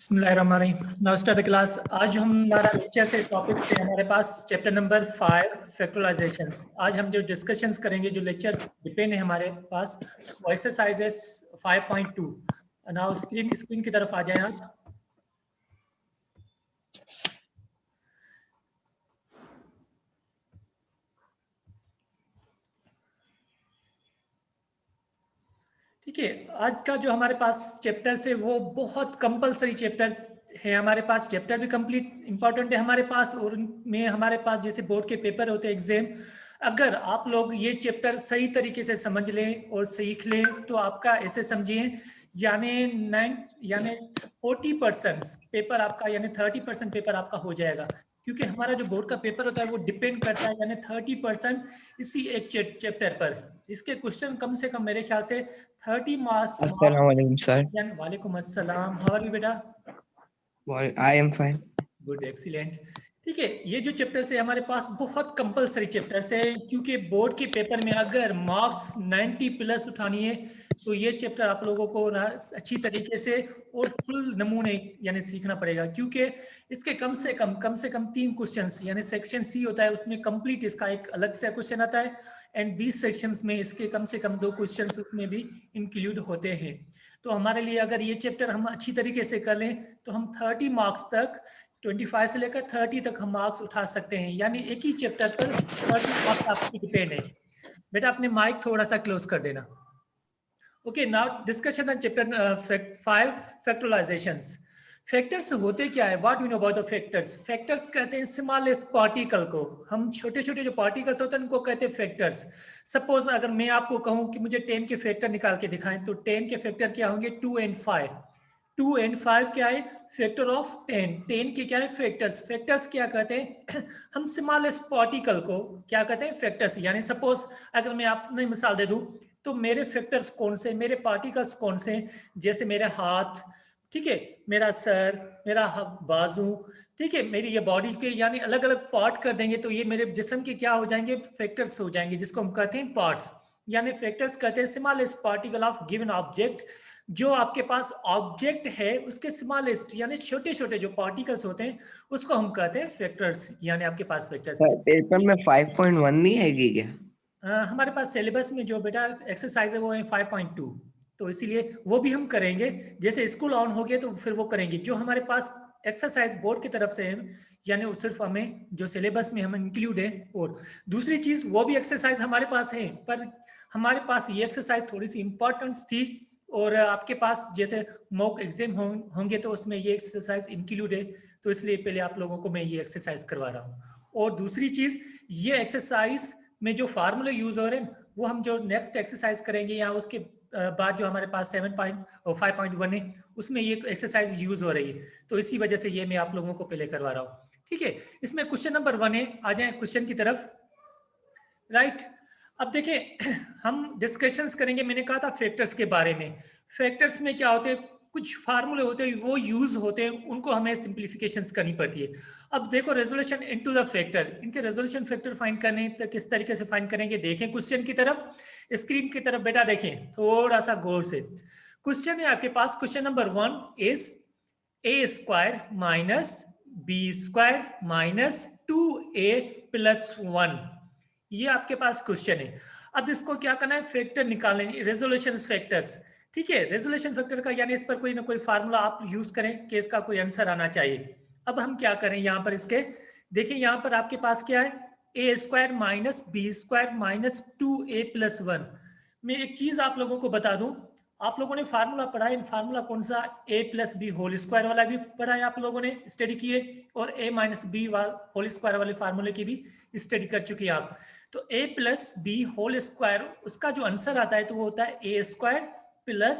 बिस्मिल्लाहिर्रहमानिर्रहीम। Now start the class. आज हमारा लेक्चर से टॉपिक से हमारे पास चैप्टर नंबर 5 फैक्टराइजेशंस। आज हम जो डिस्कशंस करेंगे, जो लेक्चर्स डिपेंड है हमारे पास, वो एक्सरसाइजेस 5.2। नाउ स्क्रीन की तरफ आ जाएं आप। ठीक है, आज का जो हमारे पास चैप्टर्स है वो बहुत कंपलसरी चैप्टर्स है। हमारे पास चैप्टर भी कंप्लीट इंपॉर्टेंट है हमारे पास, और उनमें हमारे पास जैसे बोर्ड के पेपर होते हैं, एग्जाम, अगर आप लोग ये चैप्टर सही तरीके से समझ लें और सीख लें तो आपका ऐसे समझिए यानी 40% पेपर आपका, यानी 30% पेपर आपका हो जाएगा। क्योंकि हमारा जो बोर्ड का पेपर होता है वो डिपेंड करता है यानी 30% इसी एक चैप्टर पर। इसके क्वेश्चन कम से कम मेरे ख्याल से 30 मार्क्स। अस्सलाम वालेकुम सर। वालेकुम अस्सलाम। हाउ आर यू बेटा? I am fine. Good, excellent. ठीक है, ये जो चैप्टर्स है हमारे पास बहुत कंपलसरी चैप्टर्स है, क्योंकि बोर्ड के पेपर में अगर मार्क्स 90 प्लस उठानी है तो ये चैप्टर आप लोगों को अच्छी तरीके से और फुल नमूने यानी सीखना पड़ेगा। क्योंकि इसके कम से कम 3 क्वेश्चंस, यानी सेक्शन सी होता है उसमें कंप्लीट इसका एक अलग से क्वेश्चन आता है, एंड 20 सेक्शंस में इसके कम से कम 2 क्वेश्चंस उसमें भी इंक्लूड होते हैं। तो हमारे लिए अगर ये चैप्टर हम अच्छी तरीके से कर लें तो हम 30 मार्क्स तक, 25 से लेकर 30 तक हम मार्क्स उठा सकते हैं। यानी एक ही चैप्टर पर 30 मार्क्स आपकी डिपेंड है। बेटा अपने माइक थोड़ा सा क्लोज कर देना। Okay, now discussion on chapter 5 factorisations. Factors होते क्या है? What we know about the factors? Factors कहते हैं स्मॉलेस्ट पार्टिकल को। हम छोटे छोटे जो पार्टिकल्स होते हैं उनको कहते हैं फैक्टर्स। सपोज अगर मैं आपको कहूं कि मुझे 10 के फैक्टर निकाल के दिखाएं, तो 10 के फैक्टर क्या होंगे? 2 एंड 5। 2 एंड 5 क्या है? Factor of 10। 10 के क्या है? फैक्टर्स। फैक्टर्स क्या कहते हैं? हम स्मॉलेस्ट पार्टिकल को क्या कहते हैं? फैक्टर्स। यानी सपोज अगर मैं आपने मिसाल दे दूं तो मेरे फैक्टर्स कौन से, मेरे पार्टिकल्स कौन से? जैसे मेरे हाथ, ठीक है, मेरा सर, मेरा बाजू, ठीक है, मेरी ये बॉडी के यानी अलग अलग पार्ट कर देंगे तो ये मेरे जिस्म के क्या हो जाएंगे? फैक्टर्स हो जाएंगे, जिसको हम कहते हैं पार्ट्स। यानी फैक्टर्स कहते हैं smallest particle of given object. जो आपके पास ऑब्जेक्ट है उसके स्मॉलेस्ट यानी छोटे छोटे जो पार्टिकल्स होते हैं उसको हम कहते हैं फैक्टर्स, यानी आपके पास फैक्टर्स। पेपर में 5.1 नहीं आएगी क्या? हमारे पास सिलेबस में जो बेटा एक्सरसाइज है वो है 5.2, तो इसीलिए वो भी हम करेंगे। जैसे स्कूल ऑन हो गया तो फिर वो करेंगे। जो हमारे पास एक्सरसाइज बोर्ड की तरफ से है, यानी वो सिर्फ हमें जो सिलेबस में हम इंक्लूड है। और दूसरी चीज, वो भी एक्सरसाइज हमारे पास है, पर हमारे पास ये एक्सरसाइज थोड़ी सी इंपॉर्टेंस थी, और आपके पास जैसे मॉक एग्जाम होंगे तो उसमें ये एक्सरसाइज इंक्लूड है, तो इसलिए पहले आप लोगों को मैं ये एक्सरसाइज करवा रहा हूँ। और दूसरी चीज, ये एक्सरसाइज में जो फार्मूले यूज हो रहे हैं वो हम जो नेक्स्ट एक्सरसाइज करेंगे या उसके बाद जो हमारे पास 5.1 है उसमें ये एक्सरसाइज यूज हो रही है, तो इसी वजह से ये मैं आप लोगों को पहले करवा रहा हूँ। ठीक है, इसमें क्वेश्चन नंबर 1 है। आ जाए क्वेश्चन की तरफ। राइट, अब देखिए हम डिस्कशंस करेंगे। मैंने कहा था फैक्टर्स के बारे में। फैक्टर्स में क्या होते हैं? कुछ फार्मूले होते हैं वो यूज होते हैं, उनको हमें सिंप्लीफिकेशंस करनी पड़ती है। अब देखो, रेजोल्यूशन इनटू द फैक्टर, इनके रेजोल्यूशन फैक्टर फाइंड करने तो किस तरीके से फाइंड करेंगे? देखें क्वेश्चन की तरफ, स्क्रीन की तरफ बेटा देखें थोड़ा सा गौर से। क्वेश्चन है आपके पास, question number 1 is A square minus B square minus 2a plus 1। ये आपके पास क्वेश्चन है। अब इसको क्या करना है? फैक्टर निकालने, रेजोल्यूशन फैक्टर्स। ठीक है, रेजोल्यूशन फैक्टर का यानी इस पर कोई ना कोई फार्मूला आप यूज करें कि इसका कोई आंसर आना चाहिए। अब हम क्या करें यहाँ पर इसके, देखिए यहाँ पर आपके पास क्या है? A square minus B square minus 2a plus 1। मैं एक चीज आप लोगों को बता दूं, आप लोगों ने फार्मूला पढ़ा है, फार्मूला कौन सा? a plus B whole square वाला भी पढ़ा है, आप लोगों ने स्टडी किए, और a minus B whole square वाले फार्मूले की भी स्टडी कर चुके हैं आप। तो a plus B whole square, उसका जो आंसर आता है तो वो होता है a square plus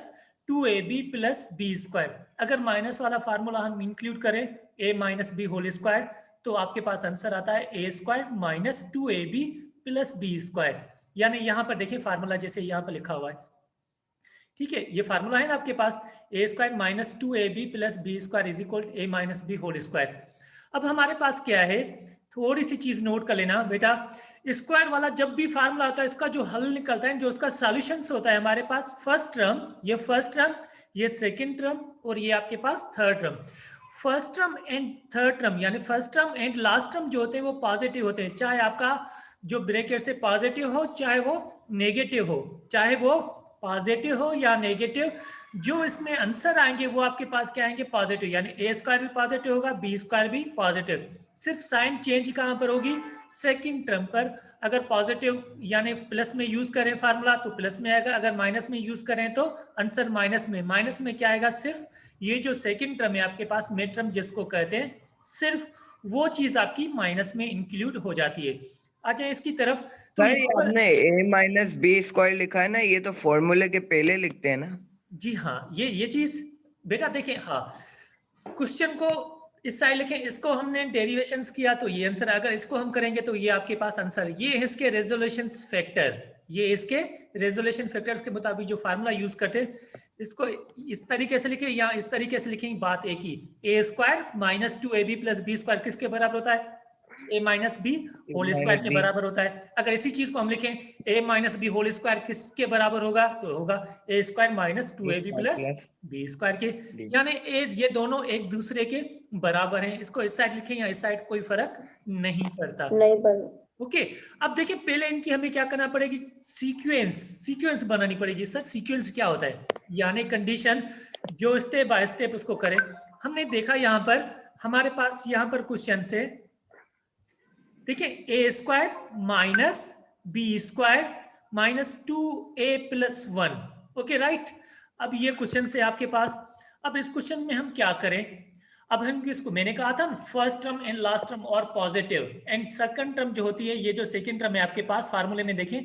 2ab plus B square. अगर माइनस वाला फार्मूला हम इंक्लूड करें a minus B whole square, तो आपके पास आंसर आता है a square minus 2ab plus B square. यानी यहाँ पर देखिए फार्मूला जैसे यहाँ पर लिखा हुआ है, ठीक है, ये फार्मूला है ना आपके पास, A square minus 2ab plus B square is equal A minus B whole square. अब हमारे पास क्या है? थोड़ी सी चीज नोट कर लेना बेटा, स्क्वायर वाला जब भी फार्मूला होता है इसका जो हल निकलता है, जो उसका सॉल्यूशंस होता है हमारे पास, फर्स्ट टर्म, ये फर्स्ट टर्म, ये सेकंड टर्म और ये आपके पास third term. First term and third term यानी first term and last term जो होते हैं वो पॉजिटिव होते हैं, चाहे आपका जो ब्रैकेट से पॉजिटिव हो चाहे वो नेगेटिव हो, चाहे वो पॉजिटिव हो या नेगेटिव, जो इसमें आंसर आएंगे वो आपके पास क्या आएंगे, पॉजिटिव। यानी ए स्क्वायर भी पॉजिटिव होगा, बी स्क्वायर भी पॉजिटिव। सिर्फ साइन चेंज कहां पर होगी, सेकंड टर्म पर। अगर पॉजिटिव यानी प्लस में यूज करें फार्मूला तो प्लस में आएगा, अगर माइनस में यूज करें तो आंसर माइनस में। माइनस में क्या आएगा, सिर्फ ये जो सेकंड टर्म है आपके पास, मिड टर्म जिसको कहते हैं, सिर्फ वो चीज आपकी माइनस में इंक्लूड हो जाती है। आ जाए इसकी तरफ तो सर ये आपने a माइनस बी स्क्वायर लिखा है ना, ये तो फॉर्मूले के पहले लिखते हैं ना। जी हाँ, ये चीज बेटा देखें, हाँ क्वेश्चन को इस साइड लिखें, इसको हमने डेरिवेशंस किया तो ये आंसर, अगर इसको हम करेंगे तो ये आपके पास आंसर। ये है इसके रेजोल्यूशन फैक्टर, ये इसके रेजोल्यूशन फैक्टर्स के मुताबिक जो फार्मूला यूज करते हैं, इसको इस तरीके से लिखे या इस तरीके से लिखेंगे, बात एक ही। A square minus 2ab plus B square किसके बराबर होता है, A minus B whole square के बराबर होता है। अगर इसी चीज को हम लिखें, A minus B whole square किसके बराबर होगा, तो होगा A square minus 2ab plus B square के। यानी ये दोनों एक दूसरे के बराबर हैं। इसको इस साइड लिखें या इस साइड कोई फर्क नहीं पड़ता। ओके, अब देखिए पहले इनकी हमें क्या करना पड़ेगी, सीक्वेंस बनानी पड़ेगी। सर सीक्वेंस क्या होता है, यानी कंडीशन जो स्टेप बाय स्टेप उसको करें। हमने देखा यहाँ पर हमारे पास यहाँ पर क्वेश्चन से देखिए, A square minus B square minus 2a plus 1। Okay right, अब ये क्वेश्चन से आपके पास, अब इस क्वेश्चन में हम क्या करें, अब हम इसको, मैंने कहा था first term and last term और पॉजिटिव एंड सेकंड टर्म जो होती है, ये जो सेकंड टर्म है आपके पास फार्मूले में देखें,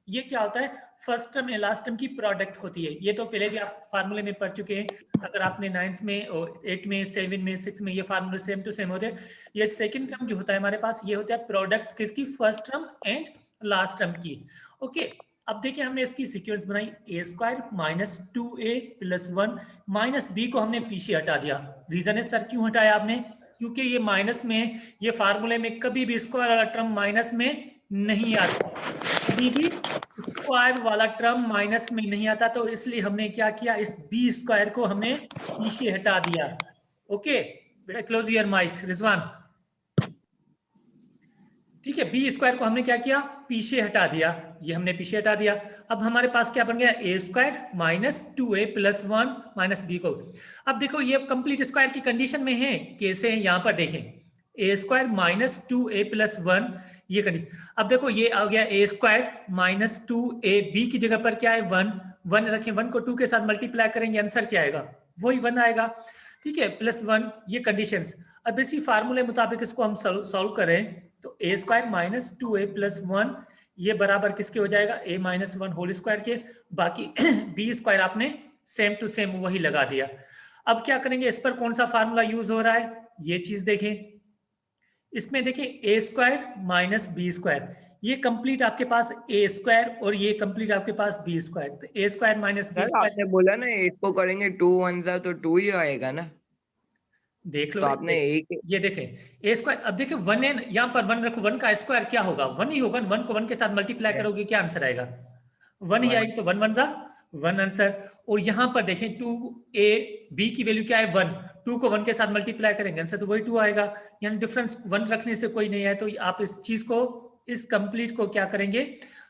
ये क्या होता है, first term and last term की प्रोडक्ट होती है। ये तो पहले भी आप फार्मूले में पढ़ चुके हैं, अगर आपने 9th में, 8 में, 7 में, 6 में, ये फार्मूले सेम टू सेम होते हैं। ये सेकंड टर्म जो होता है हमारे पास, ये होता है प्रोडक्ट किसकी, first term and last term की। ओके, अब देखिए हमने इसकी सीक्वेंस बनाई, A square minus 2a plus 1 minus B को हमने पीछे हटा दिया। रीजन है सर क्यों हटाया आपने, क्योंकि ये माइनस में, ये फार्मूले में कभी भी स्क्वायर वाला टर्म माइनस में नहीं आता, कभी भी स्क्वायर वाला टर्म माइनस में नहीं आता, तो इसलिए हमने क्या किया, इस बी स्क्वायर को हमने पीछे हटा दिया। ओके बेटा, क्लोज योर माइक रिजवान। ठीक है, बी स्क्वायर को हमने क्या किया, पीछे हटा दिया, ये हमने पीछे हटा दिया। अब हमारे पास क्या बन गया, A square minus 2a plus 1 minus B को। अब देखो ये कंप्लीट स्क्वायर की कंडीशन में है, कैसे है यहाँ पर देखें, ए स्क्वायर माइनस 2a प्लस 1, ये कंडीशन। अब देखो ये आ गया ए स्क्वायर माइनस 2ab की जगह पर क्या है 1 रखें, 1 को 2 के साथ मल्टीप्लाई करेंगे, आंसर क्या आएगा, वही 1 आएगा। ठीक है, प्लस 1, ये कंडीशंस। अब इसी फार्मूले मुताबिक इसको हम सॉल्व करें तो A square minus 2a plus 1 ये बराबर किसके हो जाएगा, a माइनस 1 होल स्क्वायर के। बाकी बी स्क्वायर आपने सेम टू सेम वही लगा दिया। अब क्या करेंगे, इस पर कौन सा फार्मूला यूज हो रहा है, ये चीज देखें। इसमें देखें ए स्क्वायर माइनस बी स्क्वायर, ये कंप्लीट आपके पास ए स्क्वायर और ये कंप्लीट आपके पास बी स्क्वायर। तो A square minus B square, आपने बोला ना इसको करेंगे 2 1 तो 2 ही आएगा ना, देख लो तो आपने एक, ये देखें ए स्क्वायर। अब देखिए 1 है यहाँ पर, 1 रखो, 1 का स्क्वायर क्या होगा, 1 ही होगा। 1 को 1 के साथ मल्टीप्लाई करोगे क्या आंसर आएगा, 1 ही आएगी। तो 1 1 सा 1 आंसर। और यहाँ पर देखें 2a b की वैल्यू क्या है 1, 2 को 1 के साथ मल्टीप्लाई करेंगे आंसर तो वही 2 आएगा। यानी डिफरेंस 1 रखने से कोई नहीं है। तो आप इस चीज को, इस कंप्लीट को क्या करेंगे,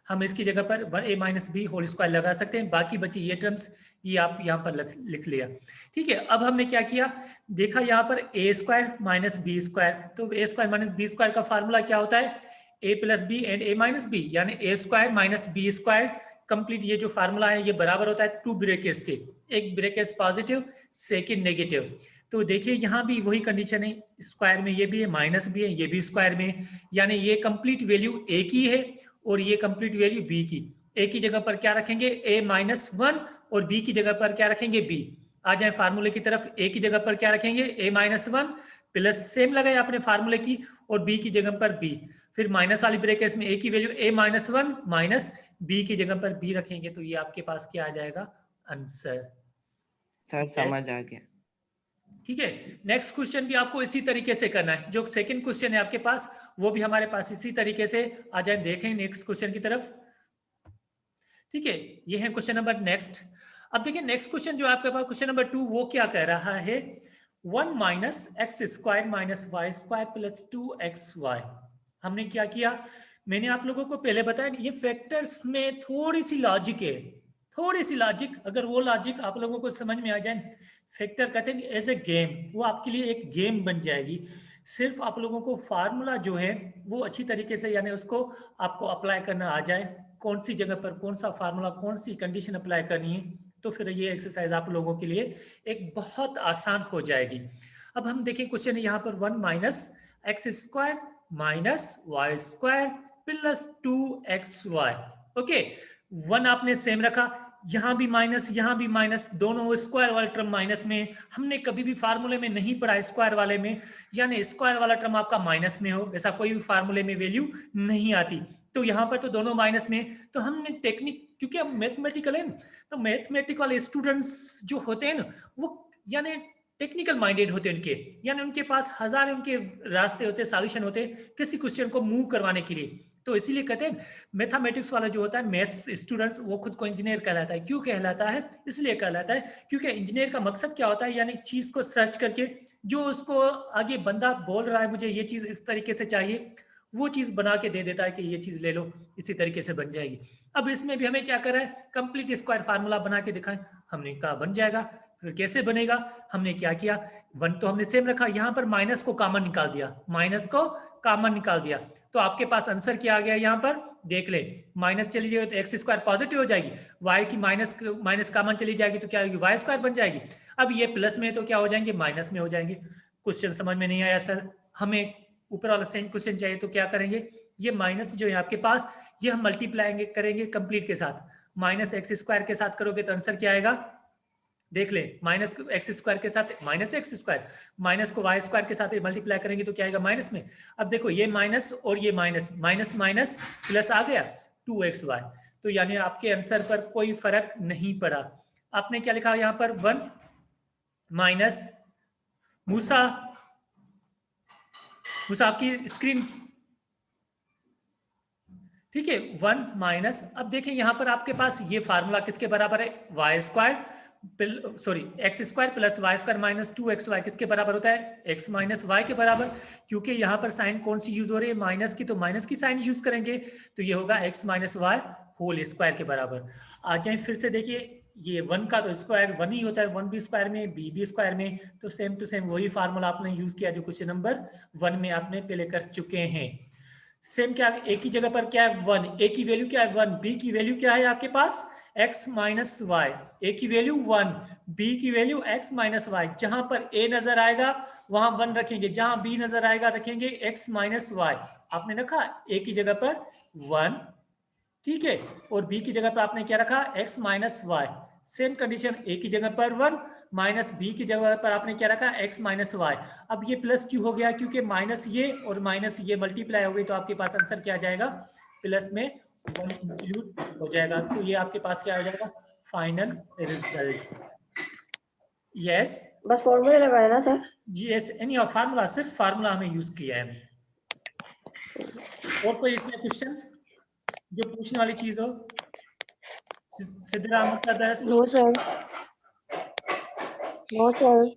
हम इसकी जगह पर 1a minus B whole square लगा सकते हैं। बाकी बची ये टर्म्स, ये आप यहाँ पर लिख लिया। ठीक है, अब हमने क्या किया, देखा यहाँ पर A square minus B square, तो A square minus B square का फार्मूला क्या होता है, A plus B and A minus B, यानी A square minus B square complete. ये जो फार्मूला है ये बराबर होता है 2 ब्रैकेट्स के, एक ब्रैकेट पॉजिटिव सेकंड नेगेटिव। तो देखिए यहाँ भी वही कंडीशन है, स्क्वायर में ये भी है, माइनस भी है, ये भी स्क्वायर में, यानी ये कंप्लीट वैल्यू ए की है और ये कंप्लीट वैल्यू बी की। ए की जगह पर क्या रखेंगे, ए माइनस 1 और बी की जगह पर क्या रखेंगे, बी। आ जाए फार्मूले की तरफ, ए की जगह पर क्या रखेंगे, ए माइनस 1 प्लस सेम लगाए आपने फार्मूले की, और बी की जगह पर बी। फिर माइनस वाली ब्रैकेट्स में ए की वैल्यू ए माइनस 1 माइनस बी की जगह पर बी रखेंगे, तो ये आपके पास क्या आ जाएगा, आंसर। सर समझ आ गया। ठीक है, नेक्स्ट क्वेश्चन भी आपको इसी तरीके से करना है। जो सेकंड क्वेश्चन है आपके पास वो भी हमारे पास इसी तरीके से। आ जाए देखें नेक्स्ट क्वेश्चन की तरफ। ठीक है, ये है क्वेश्चन नंबर नेक्स्ट। अब देखिए नेक्स्ट क्वेश्चन जो आपके पास क्वेश्चन नंबर 2 वो क्या कह रहा है, 1 minus X square minus Y square plus 2xy। हमने क्या किया, मैंने आप लोगों को पहले बताया कि ये फैक्टर्स में थोड़ी सी लॉजिक है, थोड़ी सी लॉजिक, अगर वो लॉजिक आप लोगों को समझ में आ जाए, फैक्टर कहते हैं एज ए गेम, वो आपके लिए एक गेम बन जाएगी। सिर्फ आप लोगों को फार्मूला जो है वो अच्छी तरीके से यानी उसको आपको अप्लाई करना आ जाए, कौन सी जगह पर कौन सा फार्मूला कौन सी कंडीशन अप्लाई करनी है, तो फिर ये एक्सरसाइज आप लोगों के लिए एक बहुत आसान हो जाएगी। अब हम देखें क्वेश्चन यहाँ पर 1 minus X square minus Y square plus 2xy। Okay, 1 आपने सेम रखा, यहां भी माइनस यहां भी माइनस, दोनों स्क्वायर वाले टर्म माइनस में। हमने कभी भी फार्मूले में नहीं पढ़ा स्क्वायर वाले में, यानी स्क्वायर वाला टर्म आपका माइनस में हो, ऐसा कोई भी फार्मूले में वैल्यू नहीं आती। तो यहाँ पर तो दोनों माइनस में, तो हमने टेक्निक, क्योंकि अब मैथमेटिकल है ना, तो मैथमेटिकल स्टूडेंट्स जो होते हैं ना, वो यानी टेक्निकल माइंडेड होते हैं उनके, यानी उनके पास हजार उनके रास्ते होते हैं, सॉल्यूशन होते हैं किसी क्वेश्चन को मूव करवाने के लिए। तो इसीलिए कहते हैं मैथमेटिक्स वाला जो होता है मैथ्स स्टूडेंट्स, वो खुद को इंजीनियर कहलाता है। क्यों कहलाता है, इसलिए कहलाता है क्योंकि इंजीनियर का मकसद क्या होता है, यानी चीज को सर्च करके जो उसको आगे बंदा बोल रहा है मुझे ये चीज इस तरीके से चाहिए, वो चीज बना के दे देता है कि ये चीज ले लो, इसी तरीके से बन जाएगी। अब इसमें भी हमें क्या कर रहा है, कंप्लीट स्क्वायर फार्मूला बना के दिखाएं, हमने कहा बन जाएगा। फिर कैसे बनेगा, हमने क्या किया, 1 तो हमने सेम रखा, यहां पर माइनस को कॉमन निकाल दिया, माइनस को कॉमन निकाल दिया, तो आपके पास आंसर क्या आ गया, यहाँ पर देख ले, माइनस चली जाएगी तो एक्स स्क्वायर पॉजिटिव हो जाएगी, वाई की माइनस कॉमन चली जाएगी तो क्या होगी, वाई स्क्वायर बन जाएगी। अब ये प्लस में तो क्या हो जाएंगे, माइनस में हो जाएंगे। क्वेश्चन समझ में नहीं आया सर, हमें ऊपर वाला सेम क्वेश्चन चाहिए, तो क्या करेंगे, ये माइनस जो है आपके पास, ये हम मल्टीप्लाई करेंगे कंप्लीट के साथ, माइनस एक्स स्क्वायर के साथ करोगे तो आंसर क्या आएगा, देख ले, माइनस एक्स स्क्वायर के साथ माइनस एक्स स्क्वायर, माइनस को वाई स्क्वायर के साथ मल्टीप्लाई करेंगे तो क्या आएगा, माइनस में। अब देखो ये माइनस और ये माइनस, माइनस माइनस प्लस आ गया 2xy, तो यानी आपके आंसर पर कोई फर्क नहीं पड़ा। आपने क्या लिखा यहाँ पर, 1 माइनस मूसा, मूसा आपकी स्क्रीन, ठीक है, 1 माइनस, अब देखें यहाँ पर आपके पास ये फार्मूला किसके बराबर है, Y square sorry X square plus Y square minus 2xy किसके बराबर होता है, x माइनस वाई के बराबर। क्योंकि यहाँ पर साइन कौन सी यूज हो रही है, माइनस की, तो माइनस की साइन यूज करेंगे, तो ये होगा x minus Y whole square के बराबर। आ जाए फिर से देखिए, ये 1 का तो स्क्वायर 1 ही होता है, 1 भी स्क्वायर में बी भी स्क्वायर में, तो सेम टू सेम वही फार्मूला आपने यूज किया जो क्वेश्चन नंबर 1 में आपने पहले कर चुके हैं। सेम क्या, ए की जगह पर क्या है 1, ए की वैल्यू क्या है 1, बी की वैल्यू क्या है आपके पास x माइनस वाई, ए की वैल्यू 1, बी की वैल्यू x माइनस वाई, जहां पर a नजर आएगा वहां 1 रखेंगे, जहां b नजर आएगा रखेंगे x माइनस वाई। आपने रखा a की जगह पर 1, ठीक है, और b की जगह पर आपने क्या रखा, x minus Y. Same condition, a की जगह पर 1 माइनस बी की जगह पर आपने क्या रखा, x माइनस वाई। अब ये प्लस क्यों हो गया, क्योंकि माइनस ये और माइनस ये मल्टीप्लाई हो गई, तो आपके पास आंसर क्या आ जाएगा, प्लस में 1 इंक्लूड हो जाएगा, तो ये आपके पास क्या हो जाएगा, फाइनल रिजल्ट। यस, बस फॉर्मूला लगाया ना sir, yes, any of formula, सिर्फ फार्मूला हमें यूज किया है। और कोई इसमें क्वेश्चंस जो पूछने वाली चीज हो, सिद्धराम का 10, नो सर, नो सर।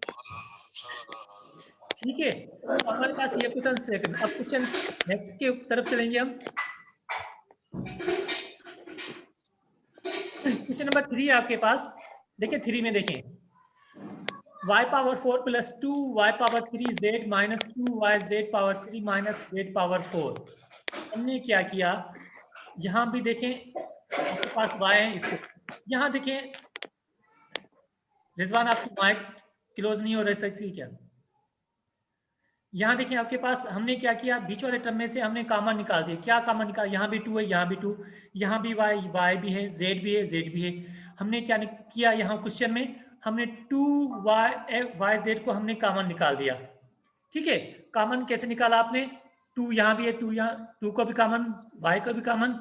ठीक है, तो हमारे पास ये क्वेश्चन सेकंड, अब क्वेश्चन नेक्स्ट के तरफ चलेंगे हम। क्वेश्चन नंबर 3 आपके पास, देखिए 3 में देखें, y power 4 plus 2 y power 3 z minus 2 y z power 3 minus z power 4। हमने क्या किया, यहां भी देखें आपके पास y है, इसको यहां देखें, रिजवान आपकी माइक क्लोज नहीं हो रही सकती क्या, यहाँ देखिए आपके पास हमने क्या किया, बीच वाले टर्म में से हमने कॉमन निकाल दिया, क्या कॉमन निकाल, यहाँ भी 2 है, यहाँ भी 2, यहाँ भी y भी है, z भी है, z भी है। हमने क्या किया, यहाँ क्वेश्चन में हमने 2y z को हमने कॉमन निकाल दिया, ठीक है। कॉमन कैसे निकाला आपने, 2 यहाँ भी है, 2 यहाँ, 2 को भी कॉमन, y को भी कॉमन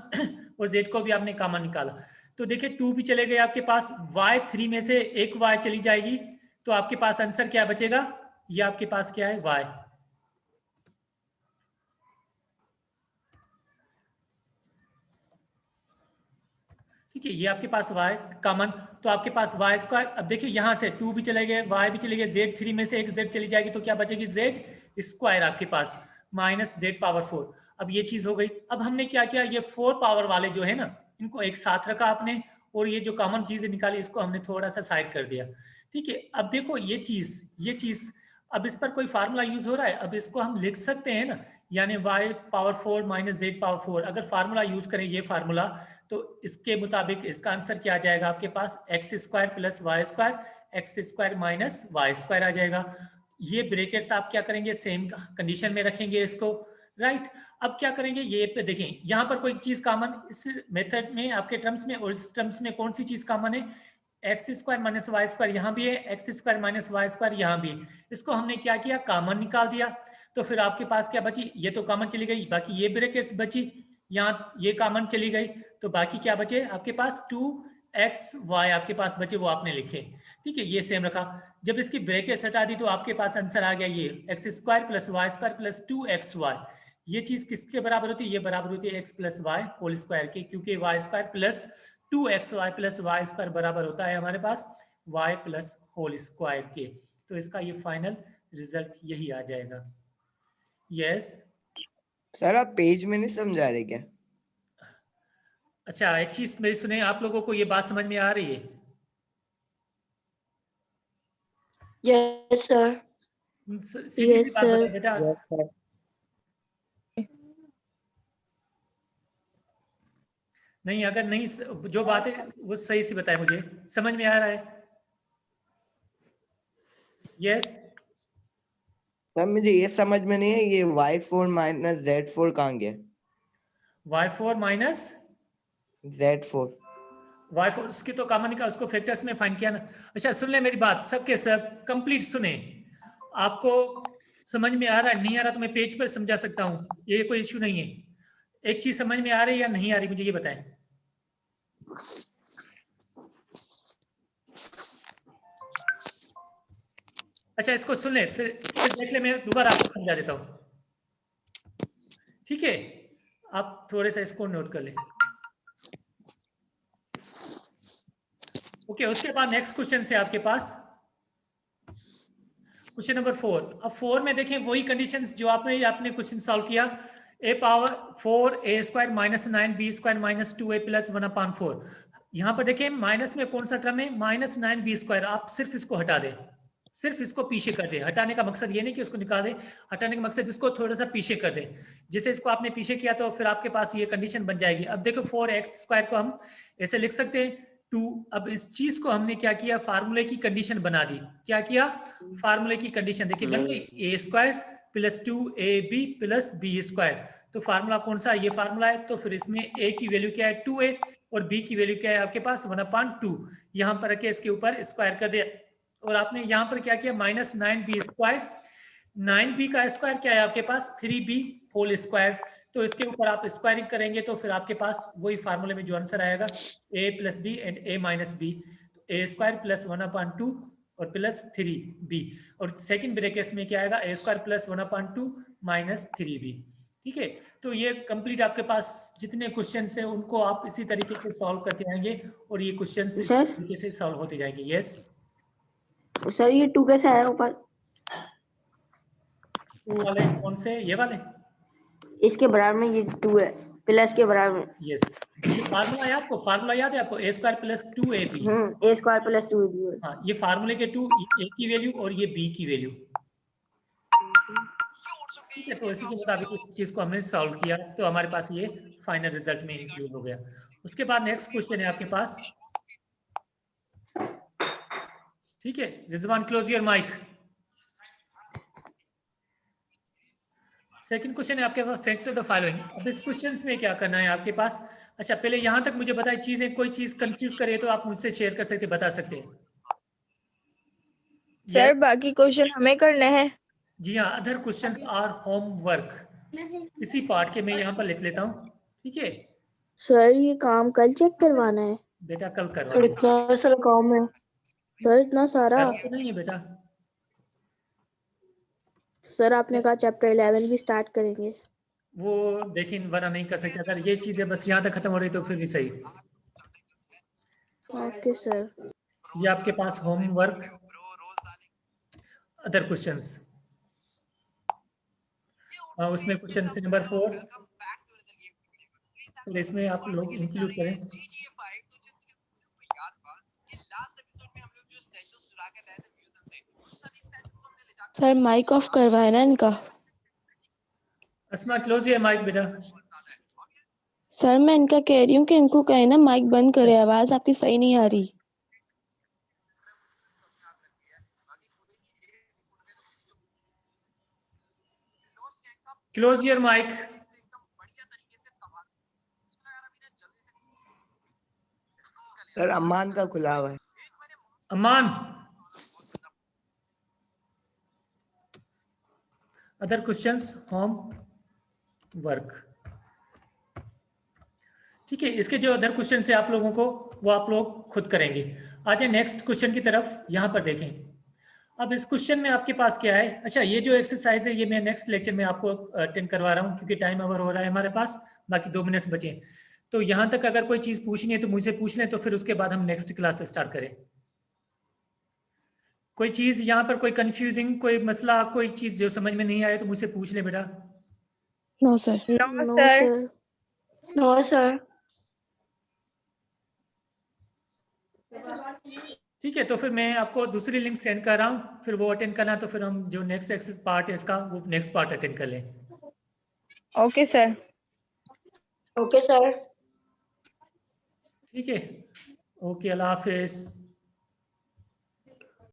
और z को भी आपने कॉमन निकाला, तो देखिए 2 भी चले गए आपके पास, y3 में से एक y चली जाएगी, तो आपके पास आंसर क्या बचेगा, ये आपके पास क्या है, y। ठीक है, ये आपके पास y कॉमन, तो आपके पास y स्क्वायर। अब देखिए यहाँ से 2 भी चले गए, y भी चले गए, z3 में से एक z चली जाएगी, तो क्या बचेगी z स्क्वायर आपके पास माइनस z पावर 4। अब ये चीज हो गई। अब हमने क्या किया, ये 4 पावर वाले जो है ना, इनको एक साथ रखा आपने, और ये जो कॉमन चीज निकाली इसको हमने थोड़ा सा साइड कर दिया। ठीक है, अब देखो ये चीज अब इस पर कोई फार्मूला यूज हो रहा है। अब इसको हम लिख सकते हैं ना, यानी y power 4 minus z power 4। अगर फार्मूला यूज करें ये फार्मूला, तो इसके मुताबिक इसका आंसर क्या आ जाएगा आपके पास, X square plus Y square, X square minus Y square आ जाएगा। ये ब्रैकेट्स आप क्या करेंगे, सेम कंडीशन में रखेंगे इसको, राइट। अब क्या करेंगे, ये पे देखें यहाँ पर कोई चीज कॉमन इस मेथड में आपके टर्म्स में, और इस टर्म्स में कौन सी चीज कॉमन है, X square minus Y square यहाँ भी है, X square minus Y square यहाँ भी है। इसको हमने क्या किया, कॉमन निकाल दिया। तो फिर आपके पास क्या बची, ये तो कॉमन चली गई, बाकी ये ब्रैकेट्स बची, यहाँ ये कॉमन चली गई, तो बाकी क्या बचे आपके पास 2xy आपके पास बचे, वो आपने लिखे। ठीक है, ये सेम रखा। जब इसकी ब्रैकेट्स हटा दी तो आपके पास आंसर आ गया ये X square plus Y square plus 2xy। ये चीज किसके बराबर होती है, ये बराबर होती है X plus Y whole square के, क्योंकि Y square plus 2xy plus Y square बराबर होता है हमारे पास y प्लस होल स्क्वायर के। तो इसका ये फाइनल रिजल्ट यही आ जाएगा। यस सर आप पेज में नहीं समझा रहे क्या? अच्छा, एक चीज मेरी सुने, आप लोगों को ये बात समझ में आ रही है? Yes sir. सीधी सी बात बताओ बेटा। नहीं, अगर नहीं जो बात है वो सही से बताए, मुझे समझ में आ रहा है? यस सर मुझे ये समझ में नहीं है, ये y4 माइनस z4 कहाँ गया? y4 माइनस z4 y4 उसकी तो कॉमन निकाल, उसको फैक्टर्स में फाइंड किया ना। अच्छा सुन ले मेरी बात, सबके सब कंप्लीट सुने। आपको समझ में आ रहा है, नहीं आ रहा तो मैं पेज पर समझा सकता हूँ, ये कोई इश्यू नहीं है। एक चीज समझ में आ रही है या नहीं आ रही, मुझे ये बताएं। अच्छा इसको सुन ले, फिर देख ले, मैं दोबारा आपको समझा देता हूँ। ठीक है, आप थोड़े सा इसको नोट कर ले। ओके, उसके बाद नेक्स्ट क्वेश्चन से आपके पास क्वेश्चन नंबर 4। अब 4 में देखें वही कंडीशंस जो आपने क्वेश्चन सॉल्व किया, a power 4 a square minus 9 b square minus 2a plus 1/4। यहाँ पर देखें माइनस में कौन सा टर्म है, माइनस 9 b स्क्वायर। आप सिर्फ इसको हटा दें, सिर्फ इसको पीछे कर दे। हटाने का मकसद ये नहीं कि उसको निकाल दे, हटाने का मकसद इसको थोड़ा सा पीछे कर दे। जैसे इसको आपने पीछे किया तो फिर आपके पास ये कंडीशन बन जाएगी। अब देखो 4x स्क्वायर को हम ऐसे लिख सकते हैं 2। अब इस चीज को हमने क्या किया, फार्मूले की कंडीशन बना दी। क्या किया, फार्मूले की कंडीशन देखिए बन गई, A square plus 2ab plus B square. तो फार्मूला कौन सा, ये फार्मूला है। तो फिर इसमें a की वैल्यू क्या है 2a, और b की वैल्यू क्या है आपके पास 1/2। यहाँ पर रखे इसके ऊपर स्क्वायर कर दिया, और आपने यहाँ पर क्या किया, माइनस 9b स्क्वायर। 9b का स्क्वायर क्या है आपके पास 3b होल स्क्वायर। तो इसके ऊपर आप स्क्वायरिंग करेंगे तो फिर आपके पास वही फार्मूले में जो आंसर आएगा a plus B and a minus B, a square plus 1/2 और प्लस 3b, और सेकंड ब्रैकेट में क्या आएगा a square plus 1/2 minus 3b। ठीक है, तो ये कंप्लीट आपके पास जितने क्वेश्चन है उनको आप इसी तरीके से सॉल्व करते आएंगे, और ये क्वेश्चन इस तरीके से सॉल्व होते जाएंगे। यस सर ये 2 कैसे आया ऊपर? 2 वाले कौन से, ये वाले? इसके बराबर में ये 2 है, प्लस के बराबर में। यस, ये फार्मूला है आपको, फार्मूला याद है आपको, a square plus 2ab। a square plus 2ab। हाँ, ये फार्मूले के 2, a की वैल्यू और ये b की वैल्यू। ठीक है, तो इसी के मुताबिक इस चीज को हमने सॉल्व किया, तो हमारे पास ये फाइनल रिजल्ट में इंक्लूड हो गया। उसके बाद नेक्स्ट क्वेश्चन है आपके पास। ठीक है, Rizwan close your mic. Second question है आपके पास, फैक्टर द फॉलोइंग। अब इस क्वेश्चन में क्या करना है आपके पास। अच्छा पहले यहां तक मुझे बताए, चीजें कोई चीज कंफ्यूज करे तो आप मुझसे शेयर कर सकते, बता सकते हैं। सर बाकी क्वेश्चन हमें करने हैं? जी हाँ, अदर क्वेश्चंस आर होमवर्क। इसी पार्ट के मैं यहाँ पर लिख लेता हूँ। ठीक है सर ये काम कल चेक करवाना है? बेटा कल करवा, इतना सारा काम है सर, इतना सारा? तो नहीं है बेटा। सर आपने कहा चैप्टर 11 भी स्टार्ट करेंगे। वो लेकिन वरना नहीं कर सकते, अगर ये चीजें बस यहाँ तक खत्म हो रही तो फिर भी सही। Okay sir. ये आपके पास होमवर्क, अदर क्वेश्चंस, उसमें क्वेश्चन से नंबर 4, तो इसमें आप लोग इंक्लूड करें। सर माइक ऑफ करवाए ना इनका। अस्मा क्लोज योर माइक बेटा। सर मैं इनका कह रही हूँ कि इनको कहे ना माइक बंद करे, आवाज आपकी सही नहीं आ रही। Close your mic. Sir Amman का खुला हुआ है। Aman, other questions, homework. ठीक है, इसके जो अदर क्वेश्चन है आप लोगों को वो आप लोग खुद करेंगे। आ जाए नेक्स्ट क्वेश्चन की तरफ, यहाँ पर देखें। अब इस क्वेश्चन में आपके पास क्या है? अच्छा, ये जो एक्सरसाइज है ये मैं नेक्स्ट लेक्चर में आपको अटेंड करवा रहा हूँ, क्योंकि टाइम ओवर हो रहा है हमारे पास, बाकी 2 मिनट्स बचे। तो यहाँ तक अगर कोई चीज पूछनी है तो मुझसे पूछ लें, तो फिर उसके बाद हम नेक्स्ट क्लास स्टार्ट करें। कोई चीज यहाँ पर कोई कंफ्यूजिंग, कोई मसला, कोई चीज जो समझ में नहीं आए तो मुझसे पूछ ले बेटा। No sir. No sir. No sir. ठीक है, तो फिर मैं आपको दूसरी लिंक सेंड कर रहा हूँ, फिर वो अटेंड करना, तो फिर हम जो नेक्स्ट एक्सेस पार्ट है इसका वो नेक्स्ट पार्ट अटेंड कर लें। Okay sir. Okay sir. ठीक है, ओके, अल्लाह हाफिज।